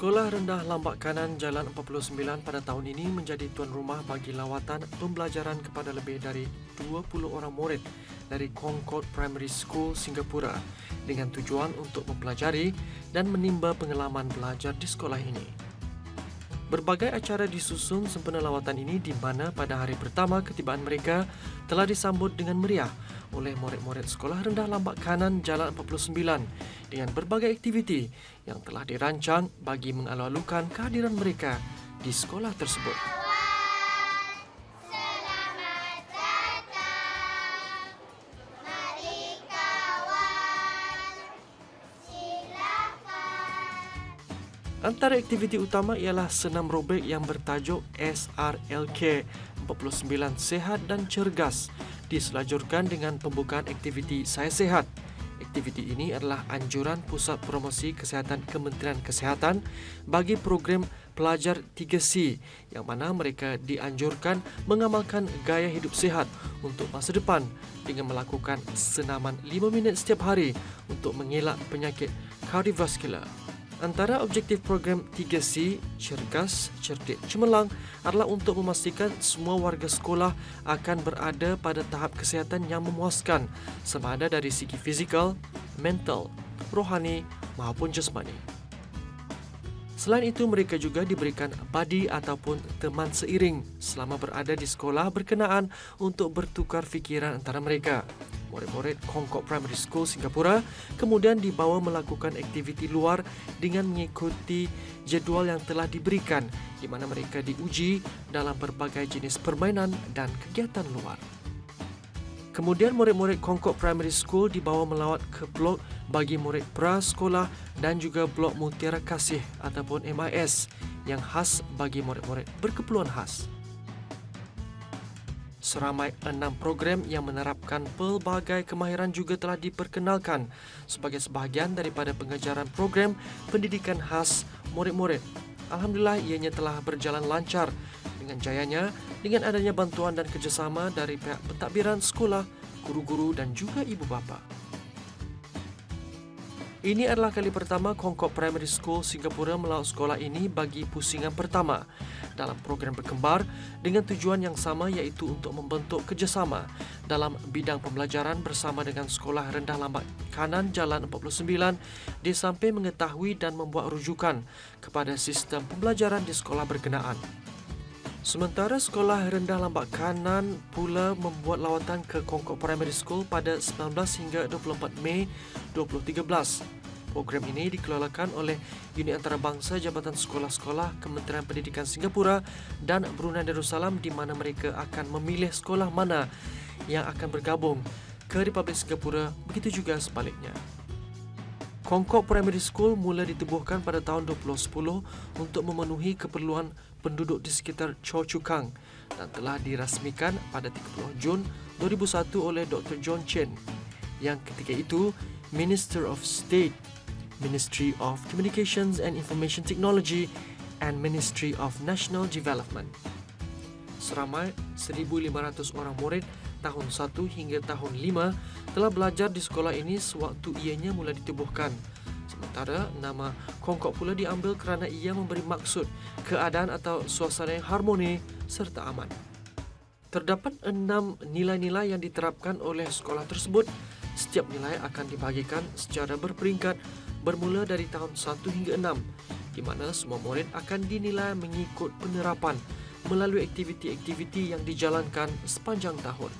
Sekolah Rendah Lambak Kanan Jalan 49 pada tahun ini menjadi tuan rumah bagi lawatan pembelajaran kepada lebih dari 20 orang murid dari Concord Primary School, Singapura dengan tujuan untuk mempelajari dan menimba pengalaman belajar di sekolah ini. Berbagai acara disusun sempena lawatan ini di mana pada hari pertama ketibaan mereka telah disambut dengan meriah oleh murid-murid Sekolah Rendah Lambak Kanan Jalan 49 dengan berbagai aktiviti yang telah dirancang bagi mengalu-alukan kehadiran mereka di sekolah tersebut. Antara aktiviti utama ialah senam robek yang bertajuk SRLK 49 Sehat dan Cergas diselajurkan dengan pembukaan aktiviti Saya Sehat. Aktiviti ini adalah anjuran Pusat Promosi Kesihatan Kementerian Kesihatan bagi program pelajar 3C yang mana mereka dianjurkan mengamalkan gaya hidup sihat untuk masa depan dengan melakukan senaman 5 minit setiap hari untuk mengelak penyakit kardiovaskular. Antara objektif program 3C, Cergas, Cerdik, Cemerlang adalah untuk memastikan semua warga sekolah akan berada pada tahap kesihatan yang memuaskan sama ada dari segi fizikal, mental, rohani maupun jasmani. Selain itu, mereka juga diberikan buddy ataupun teman seiring selama berada di sekolah berkenaan untuk bertukar fikiran antara mereka. Murid-murid Concord Primary School Singapura kemudian dibawa melakukan aktiviti luar dengan mengikuti jadual yang telah diberikan di mana mereka diuji dalam berbagai jenis permainan dan kegiatan luar. Kemudian murid-murid Concord Primary School dibawa melawat ke blok bagi murid prasekolah dan juga blok Mutiara Kasih ataupun MIS yang khas bagi murid-murid berkeperluan khas. Seramai 6 program yang menerapkan pelbagai kemahiran juga telah diperkenalkan sebagai sebahagian daripada pengajaran program pendidikan khas murid-murid. Alhamdulillah ianya telah berjalan lancar dengan jayanya dengan adanya bantuan dan kerjasama dari pihak pentadbiran sekolah, guru-guru dan juga ibu bapa. Ini adalah kali pertama Concord Primary School Singapura melawat sekolah ini bagi pusingan pertama dalam program berkembar dengan tujuan yang sama iaitu untuk membentuk kerjasama dalam bidang pembelajaran bersama dengan Sekolah Rendah Lambak Kanan Jalan 49 di samping mengetahui dan membuat rujukan kepada sistem pembelajaran di sekolah berkenaan. Sementara Sekolah Rendah Lambak Kanan pula membuat lawatan ke Concord Primary School pada 19 hingga 24 Mei 2013. Program ini dikelolakan oleh Unit Antarabangsa Jabatan Sekolah-Sekolah Kementerian Pendidikan Singapura dan Brunei Darussalam di mana mereka akan memilih sekolah mana yang akan bergabung ke Republik Singapura, begitu juga sebaliknya. Concord Primary School mula ditubuhkan pada tahun 2010 untuk memenuhi keperluan penduduk di sekitar Choa Chu Kang dan telah dirasmikan pada 30 Jun 2001 oleh Dr. John Chen yang ketika itu Minister of State, Ministry of Communications and Information Technology and Ministry of National Development. Seramai 1,500 orang murid tahun 1 hingga tahun 5 telah belajar di sekolah ini sewaktu ianya mula ditubuhkan. Sementara nama Concord pula diambil kerana ia memberi maksud keadaan atau suasana yang harmoni serta aman. Terdapat 6 nilai-nilai yang diterapkan oleh sekolah tersebut. Setiap nilai akan dibahagikan secara berperingkat bermula dari tahun 1 hingga 6 di mana semua murid akan dinilai mengikut penerapan melalui aktiviti-aktiviti yang dijalankan sepanjang tahun.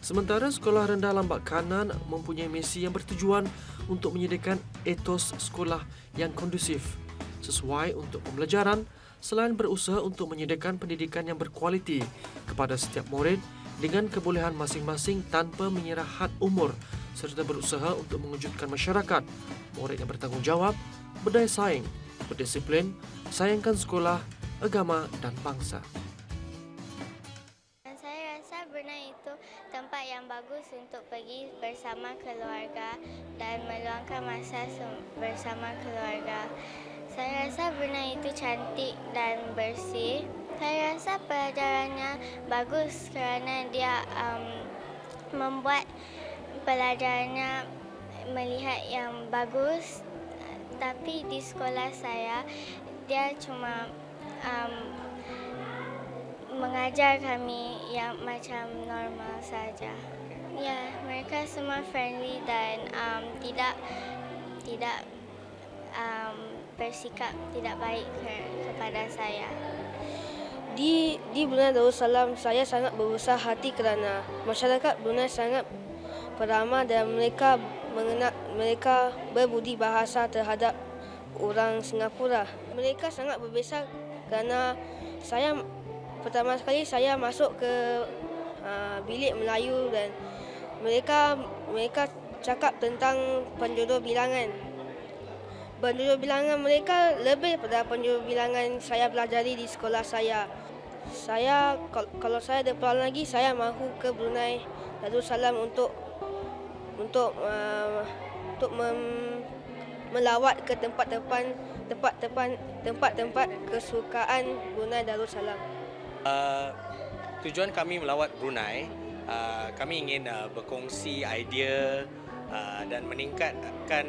Sementara Sekolah Rendah Lambak Kanan mempunyai misi yang bertujuan untuk menyediakan etos sekolah yang kondusif sesuai untuk pembelajaran selain berusaha untuk menyediakan pendidikan yang berkualiti kepada setiap murid dengan kebolehan masing-masing tanpa mengira had umur serta berusaha untuk mengejutkan masyarakat, murid yang bertanggungjawab, berdaya saing, berdisiplin, sayangkan sekolah, agama dan bangsa. Saya rasa Brunei itu tempat yang bagus untuk pergi bersama keluarga dan meluangkan masa bersama keluarga. Saya rasa Brunei itu cantik dan bersih. Saya rasa pelajarannya bagus kerana dia membuat pelajarannya melihat yang bagus. Tapi di sekolah saya dia cuma mengajar kami yang macam normal saja. Ya, mereka semua friendly dan tidak bersikap tidak baik kepada saya. Di Brunei Darussalam, saya sangat berbesar hati kerana masyarakat Brunei sangat peramah dan mereka berbudi bahasa terhadap orang Singapura. Mereka sangat berbesar kerana pertama sekali saya masuk ke bilik Melayu dan mereka cakap tentang penjodoh bilangan. Penjodoh bilangan mereka lebih pada penjodoh bilangan saya pelajari di sekolah saya. Kalau saya ada peluang lagi, saya mahu ke Brunei Darussalam untuk melawat ke tempat-tempat kesukaan Brunei Darussalam. Tujuan kami melawat Brunei, kami ingin berkongsi idea dan meningkatkan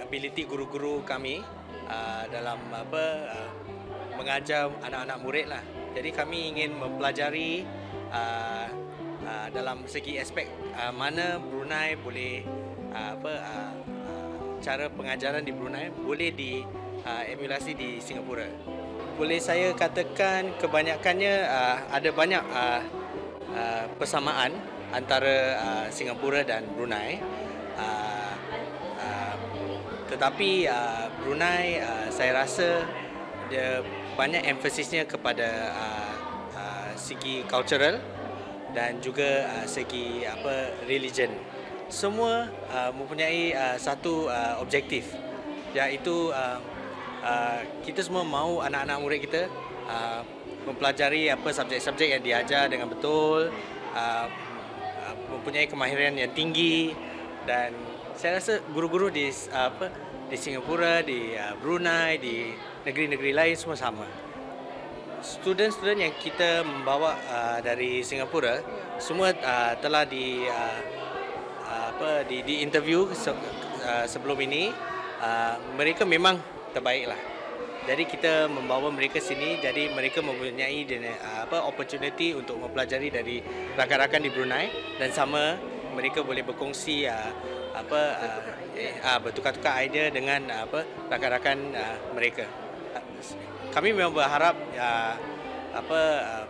ability guru-guru kami dalam mengajar anak-anak murid lah. Jadi kami ingin mempelajari dalam segi aspek mana Brunei boleh cara pengajaran di Brunei boleh diemulasi di Singapura. Boleh saya katakan kebanyakannya ada banyak persamaan antara Singapura dan Brunei. Tetapi Brunei saya rasa dia banyak emphasisnya kepada segi cultural dan juga segi religion. Semua mempunyai satu objektif, iaitu kita semua mahu anak-anak murid kita mempelajari subjek-subjek yang diajar dengan betul, mempunyai kemahiran yang tinggi, dan saya rasa guru-guru di Singapura, di Brunei, di negeri-negeri lain semua sama. Student-student yang kita membawa dari Singapura semua telah di interview sebelum ini. Mereka memang terbaiklah. Jadi kita membawa mereka sini, jadi mereka mempunyai opportunity untuk mempelajari dari rakan-rakan di Brunei, dan sama mereka boleh berkongsi bertukar-tukar idea dengan rakan-rakan mereka. Kami memang berharap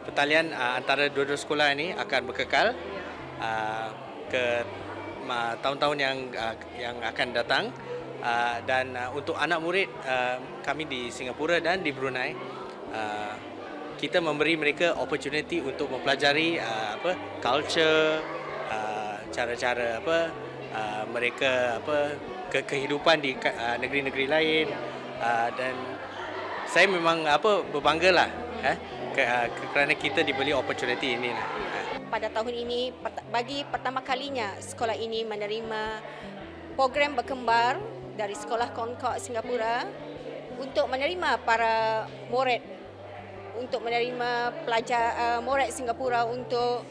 pertalian antara dua-dua sekolah ini akan berkekal ke tahun-tahun yang akan datang, dan untuk anak murid kami di Singapura dan di Brunei, kita memberi mereka opportunity untuk mempelajari culture, cara-cara mereka kehidupan di negeri-negeri lain, dan saya memang berbanggalah kerana kita diberi opportunity ini lah. Pada tahun ini, bagi pertama kalinya sekolah ini menerima program berkembar dari Sekolah Concord Singapura untuk menerima para murid, untuk menerima pelajar murid Singapura untuk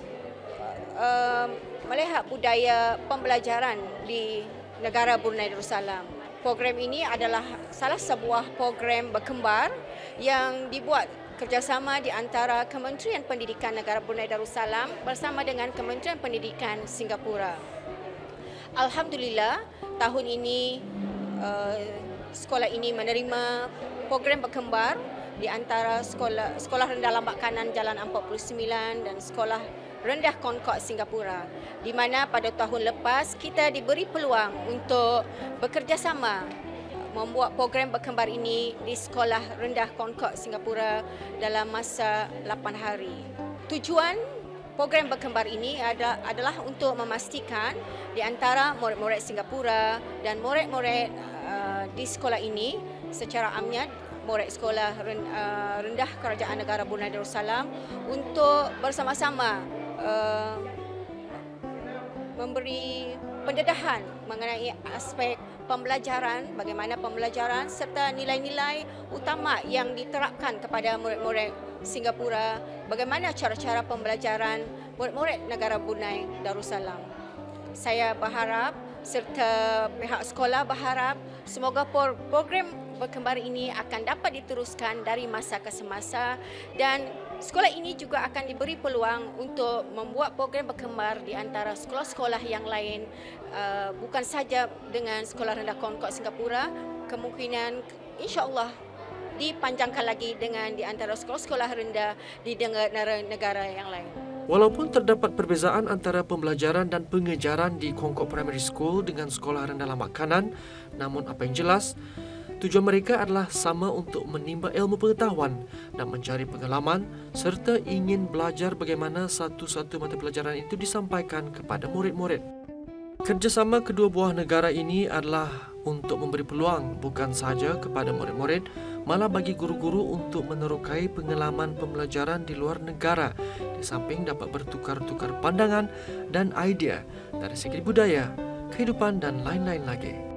melihat budaya pembelajaran di negara Brunei Darussalam. Program ini adalah salah sebuah program berkembar yang dibuat kerjasama di antara Kementerian Pendidikan Negara Brunei Darussalam bersama dengan Kementerian Pendidikan Singapura. Alhamdulillah, tahun ini sekolah ini menerima program berkembar di antara Sekolah Rendah Lambat Kanan Jalan 49 dan Sekolah Rendah Concord Singapura, di mana pada tahun lepas kita diberi peluang untuk bekerjasama membuat program berkembar ini di Sekolah Rendah Concord Singapura dalam masa 8 hari. Tujuan program berkembar ini adalah untuk memastikan di antara murid-murid Singapura dan murid-murid di sekolah ini secara amnya, murid Sekolah Rendah Kerajaan Negara Brunei Darussalam, untuk bersama-sama memberi pendedahan mengenai aspek pembelajaran, bagaimana pembelajaran serta nilai-nilai utama yang diterapkan kepada murid-murid Singapura, bagaimana cara-cara pembelajaran murid-murid negara Brunei Darussalam. Saya berharap serta pihak sekolah berharap semoga program berkembar ini akan dapat diteruskan dari masa ke semasa dan sekolah ini juga akan diberi peluang untuk membuat program berkembar di antara sekolah-sekolah yang lain, bukan saja dengan Sekolah Rendah Concord Singapura, kemungkinan insya-Allah dipanjangkan lagi dengan di antara sekolah-sekolah rendah di negara-negara yang lain. Walaupun terdapat perbezaan antara pembelajaran dan pengejaran di Concord Primary School dengan sekolah rendah Lambak Kanan, namun apa yang jelas, tujuan mereka adalah sama untuk menimba ilmu pengetahuan dan mencari pengalaman serta ingin belajar bagaimana satu-satu mata pelajaran itu disampaikan kepada murid-murid. Kerjasama kedua buah negara ini adalah untuk memberi peluang bukan sahaja kepada murid-murid, malah bagi guru-guru untuk menerokai pengalaman pembelajaran di luar negara, di samping dapat bertukar-tukar pandangan dan idea dari segi budaya, kehidupan dan lain-lain lagi.